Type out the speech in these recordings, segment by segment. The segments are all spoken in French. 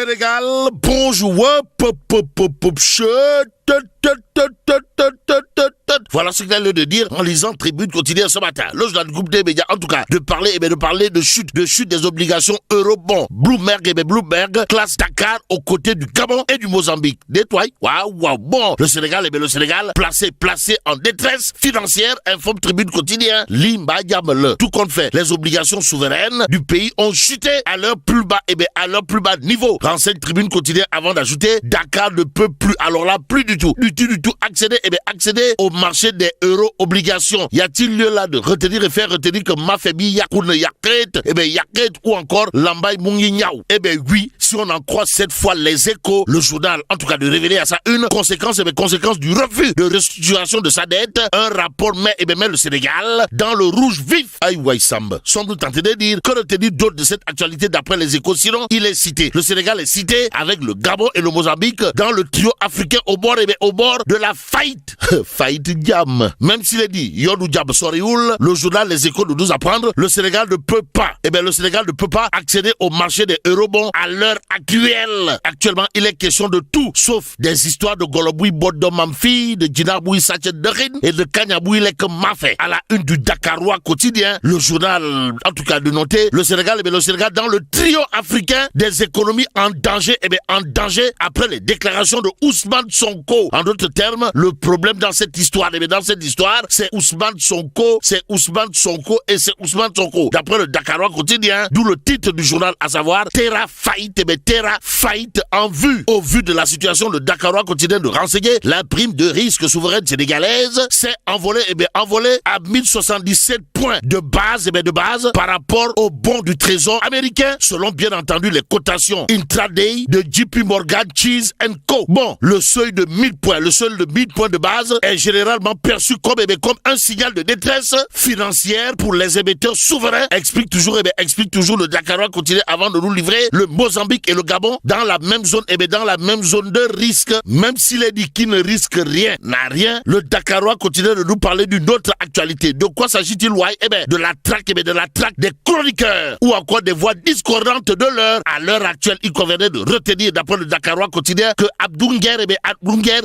Sénégal, bonjour, voilà ce qu'il a lieu de dire en lisant Tribune quotidienne ce matin. Le journal du groupe des médias, en tout cas, de parler de chute des obligations eurobonds. Bloomberg classe Dakar aux côtés du Gabon et du Mozambique. Détoile. Waouh. Bon, le Sénégal, placé en détresse financière, informe Tribune quotidienne. Limbayamle. Tout compte fait, les obligations souveraines du pays ont chuté à leur plus bas, niveau. Renseigne Tribune quotidienne avant d'ajouter, Dakar ne peut plus, alors là, plus du tout, accéder au marché des euro-obligations. Y a-t-il lieu là de retenir et faire retenir que Mafebi Yakoun Yaket ou encore Lambay Mungi Niaou? Oui, si on en croit cette fois les Échos, le journal, en tout cas de révéler à ça une conséquence du refus de restructuration de sa dette, un rapport met le Sénégal dans le rouge vif. Aïe Samba, semble tenter de dire que retenir d'autres de cette actualité d'après les Échos, sinon il est cité. Le Sénégal est cité avec le Gabon et le Mozambique dans le trio africain au bord de la faillite. Faillite diam. Même s'il est dit, Yodou Diab Sorioul, le journal Les Échos de nous apprendre, le Sénégal ne peut pas accéder au marché des eurobonds à l'heure actuelle. Actuellement, il est question de tout, sauf des histoires de Goloboui Bodomamfi, de Djinaboui Sachet Derin et de Kanyaboui Lek Mafé. À la une du Dakarois quotidien, le journal, en tout cas de noter, le Sénégal dans le trio africain des économies en danger, après les déclarations de Ousmane Sonko. En d'autres termes, le problème dans cette histoire, c'est Ousmane Sonko. D'après le Dakarois quotidien, d'où le titre du journal, à savoir Terra faillite en vue. Au vu de la situation, le Dakarois quotidien de renseigner la prime de risque souveraine sénégalaise s'est envolée à 1077 points de base par rapport au bon du trésor américain, selon bien entendu les cotations intraday de JP Morgan Chase & Co. Bon, le seuil de 1000 points de base est généralement perçu comme un signal de détresse financière pour les émetteurs souverains, explique toujours le Dakarois continue avant de nous livrer le Mozambique et le Gabon dans la même zone de risque. Même s'il est dit qu'il ne risque rien, n'a rien, le Dakarois continue de nous parler d'une autre actualité. De quoi s'agit-il, de la traque des chroniqueurs ou encore des voix discordantes de l'heure. À l'heure actuelle, il convenait de retenir, d'après le Dakarois quotidien, que Abdounger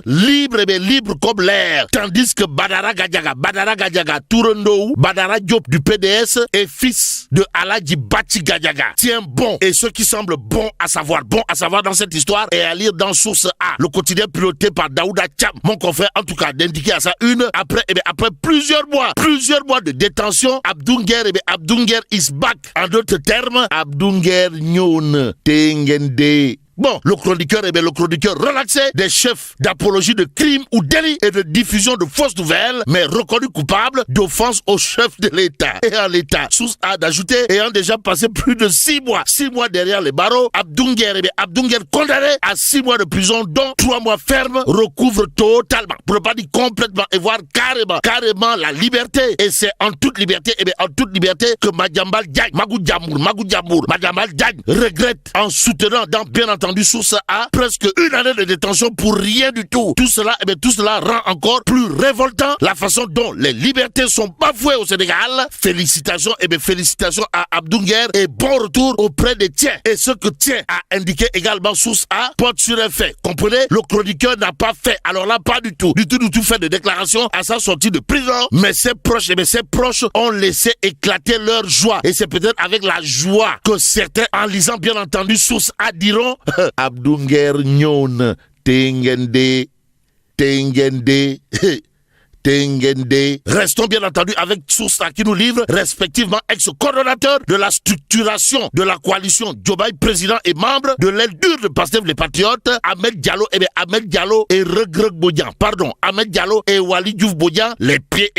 libre comme l'air, tandis que Badara Gadiaga Tourondo, Badara Diop du PDS est fils de Aladji Bati Gadiaga. Tiens bon, et ce qui semble bon à savoir dans cette histoire est à lire dans Source A, le quotidien piloté par Daouda Thiam, mon confrère en tout cas d'indiquer à ça une, après plusieurs mois de détention, Abdounger is back. En d'autres termes, Abdounger Nyon Tengende. Bon, le chroniqueur relaxé des chefs d'apologie de crimes ou délits et de diffusion de fausses nouvelles, mais reconnu coupable d'offense au chef de l'État. Et à l'État, Source A d'ajouter, ayant déjà passé plus de 6 mois derrière les barreaux, Abdounger condamné à 6 mois de prison, dont 3 mois ferme, recouvre totalement, pour ne pas dire complètement, et voire carrément la liberté. Et c'est en toute liberté que Madiambal Diagne, Madiambal Diagne regrette en soutenant dans bien entendu Source A, presque une année de détention pour rien du tout. Tout cela rend encore plus révoltant la façon dont les libertés sont bafouées au Sénégal. Félicitations à Abdounger et bon retour auprès des tiens. Et ce que tient a indiqué également Source A porte sur un fait. Comprenez? Le chroniqueur n'a pas fait, alors là pas du tout fait de déclaration à sa sortie de prison, mais ses proches ont laissé éclater leur joie. Et c'est peut-être avec la joie que certains, en lisant bien entendu Source A, diront Abdounger Nyon Tengende. Restons bien entendu avec Source qui nous livre respectivement ex-coordonnateur de la structuration de la coalition Diomaye président et membre de l'aile dure de Pastef les Patriotes, Ahmed Diallo et Regreg Bodian. Ahmed Diallo et Wali Diouf Bodian, les pieds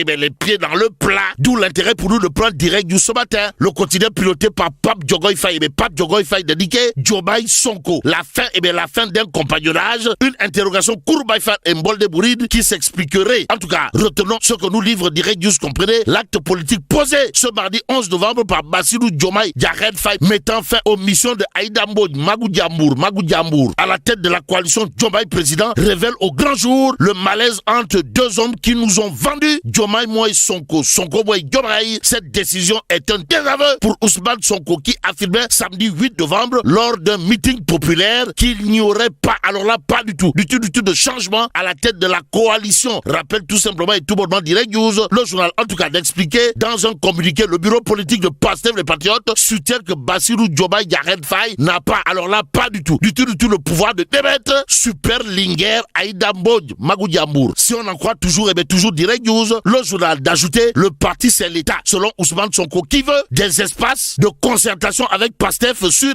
dans le plat. D'où l'intérêt pour nous de prendre direct du ce matin. Le quotidien piloté par Pape Diogoy Faye. Pape Diogoy Faye dédiqué Diomaye Sonko. La fin d'un compagnonnage. Une interrogation Kourbaïfan et Mbolde Bouride qui s'expliquerait, en tout cas, cas, retenons ce que nous livre Direct News, comprenez l'acte politique posé ce mardi 11 novembre par Bassirou Diomaye Diakhar Faye, mettant fin aux missions de Aïda Mbodj Magou Diambour à la tête de la coalition Diomaye président, révèle au grand jour le malaise entre deux hommes qui nous ont vendu Diomaye Moïse Sonko Moïse Diomaye. Cette décision est un désaveu pour Ousmane Sonko qui affirmait samedi 8 novembre lors d'un meeting populaire qu'il n'y aurait pas, alors là pas du tout de changement à la tête de la coalition. Rappelle tout simplement et tout bonnement Direct News, le journal en tout cas d'expliquer dans un communiqué le bureau politique de Pastef les Patriotes soutient que Bassirou Diomaye Diakhar Faye n'a pas, alors là pas du tout le pouvoir de démettre Super Linguère Aïda Mbodj Magou Diambour. Si on en croit toujours, toujours Direct News, le journal d'ajouter le parti c'est l'État selon Ousmane Sonko qui veut des espaces de concertation avec Pastef sur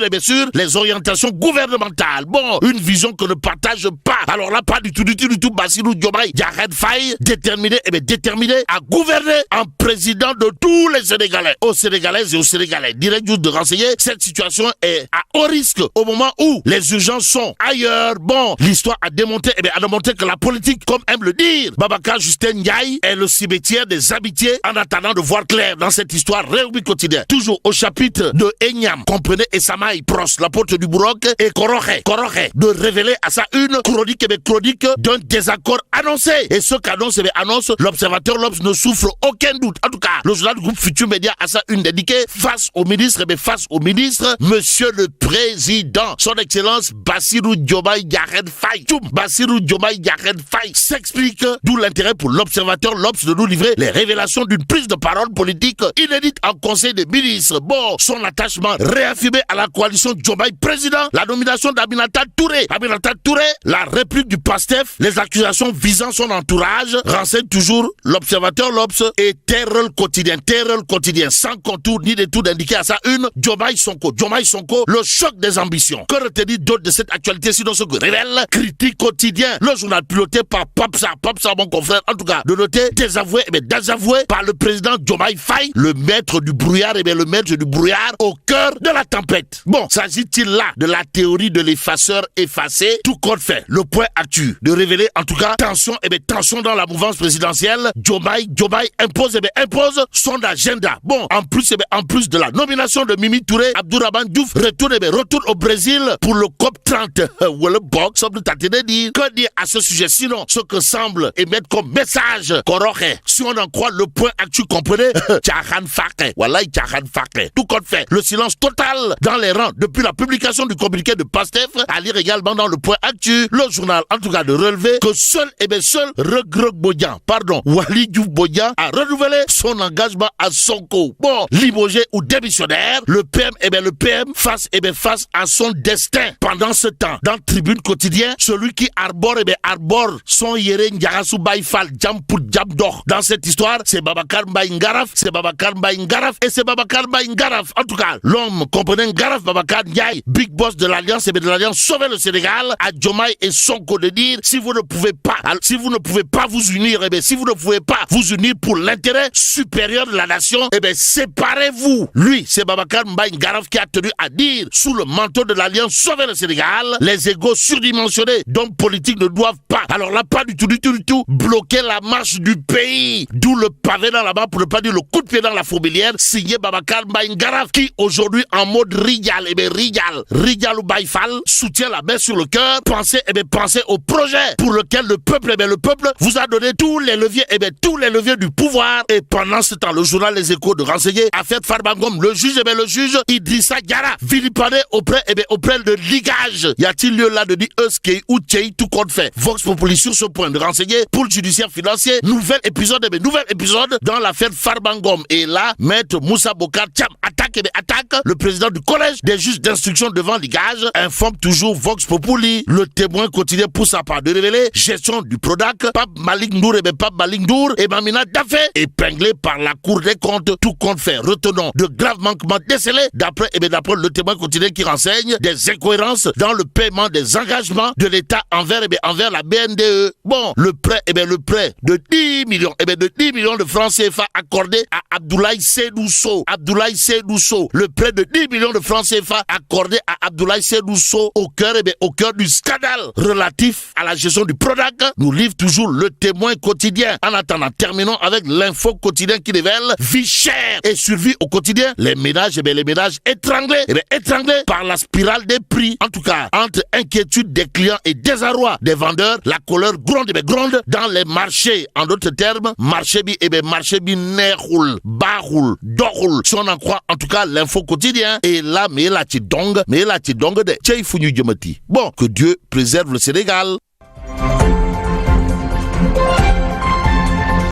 les orientations gouvernementales. Bon, une vision que ne partage pas. Alors là pas du tout Bassirou Diomaye Diakhar Faye déterminé à gouverner en président de tous les Sénégalais. Aux Sénégalaises et aux Sénégalais. Direct News de renseigner, cette situation est à haut risque au moment où les urgences sont ailleurs. Bon, l'histoire a démontré que la politique, comme aime le dire Babacar Justin Ndiaye, est le cimetière des amitiés en attendant de voir clair dans cette histoire République quotidienne. Toujours au chapitre de Enyam, comprenez Essamaï Pros, l'apôtre du Bourok et Koroche, de révéler à sa une chronique d'un désaccord annoncé. Et ce qu'annonce l'observateur L'Obs ne souffre aucun doute. En tout cas, le journal du groupe Futur Média a sa une dédiée face au ministre, Monsieur le Président, son Excellence Bassirou Diomaye Diakhar Faye. Bassirou Diomaye Diakhar Faye s'explique, d'où l'intérêt pour l'observateur L'Obs de nous livrer les révélations d'une prise de parole politique inédite en Conseil des ministres. Bon, son attachement réaffirmé à la coalition Diomaye président, la nomination d'Aminata Touré, la réplique du Pastef, les accusations visant son entourage, renseigne toujours l'observateur L'Obs et Terrel quotidien, sans contour ni détour d'indiquer à sa une Diomaye Sonko, le choc des ambitions. Que retenir d'autre de cette actualité sinon ce que révèle Critique quotidien, le journal piloté par Papsa mon confrère, en tout cas de noter désavoué par le président Diomaye Faye, le maître du brouillard au cœur de la tempête. Bon, s'agit-il là de la théorie de l'effaceur effacé? Tout compte fait, le point actu de révéler en tout cas tension dans la mouvance présidentielle. Diomaye impose son agenda. Bon, en plus de la nomination de Mimi Touré, Abdourahmane Diouf retourne au Brésil pour le COP30. Que dire à ce sujet sinon ce que semble émettre comme message Koroche? Si on en croit le point actu, comprenez Diakhar Faye. Tout compte fait, le silence total dans les rangs depuis la publication du communiqué de Pastef, à lire également dans le point actu, le journal en tout cas de relever que seul Waly Diouf Bodian a renouvelé son engagement à Sonko. Bon, limogé ou démissionnaire, le PM face à son destin. Pendant ce temps, dans Tribune quotidien, celui qui arbore son Yéré Ndiarassou Baïfal Jam pour Jam d'or. Dans cette histoire, c'est Babacar Mbaye Ngaraf. En tout cas, l'homme comprenant Ngaraf Babacar Ndiaye, big boss de l'Alliance Sauver le Sénégal, à Diomaye et Sonko de dire si vous ne pouvez pas vous unir pour l'intérêt supérieur de la nation, séparez-vous. Lui, c'est Babacar Mbaye Ngaraf qui a tenu à dire sous le manteau de l'Alliance Sauver le Sénégal, les égos surdimensionnés d'hommes politiques ne doivent pas, alors là pas du tout, bloquer la marche du pays. D'où le pavé dans la main, pour ne pas dire le coup de pied dans la fourmilière, signé Babacar Mbaye Ngaraf, qui aujourd'hui en mode Rigal ou Baïfal, soutient la main sur le cœur, pensez au projet pour lequel le peuple vous a donné tous les leviers du pouvoir. Et pendant ce temps, le journal Les Échos de renseigner affaire Farbangom, le juge Idrissa Diarra, vilipendé auprès de ligage. Y a-t-il lieu là de dire Euskei ou Tchei, tout compte fait? Vox Populi sur ce point de renseigner pour le judiciaire financier. Nouvel épisode dans l'affaire Farbangom. Et là, maître Moussa Bokar Thiam attaque le président du collège des juges d'instruction devant ligage, informe toujours Vox Populi. Le Témoin quotidien pour sa part de révéler gestion du Prodac, Pape Malick Ndour et Mamina Dafé, épinglés par la Cour des comptes. Tout compte fait, retenons de graves manquements décelés d'après le Témoin quotidien qui renseigne des incohérences dans le paiement des engagements de l'État envers la BNDE. Bon, le prêt de 10 millions de francs CFA accordé à Abdoulaye Seydou Sow. Le prêt de 10 millions de francs CFA accordé à Abdoulaye Seydou Sow au cœur du scandale relatif à la gestion du Prodac, nous livre toujours le Témoin quotidien. En attendant, terminons avec l'info quotidien qui révèle vie chère et survie au quotidien. Les ménages, les ménages étranglés, étranglés par la spirale des prix. En tout cas, entre inquiétude des clients et désarroi des vendeurs, la colère gronde dans les marchés. En d'autres termes, marché bi neroul, baroul, dorul. Si on en croit, en tout cas, l'info quotidien. Et là, mais là, tu dong de Tchaifouni Djomati. Bon, que Dieu préserve le Sénégal.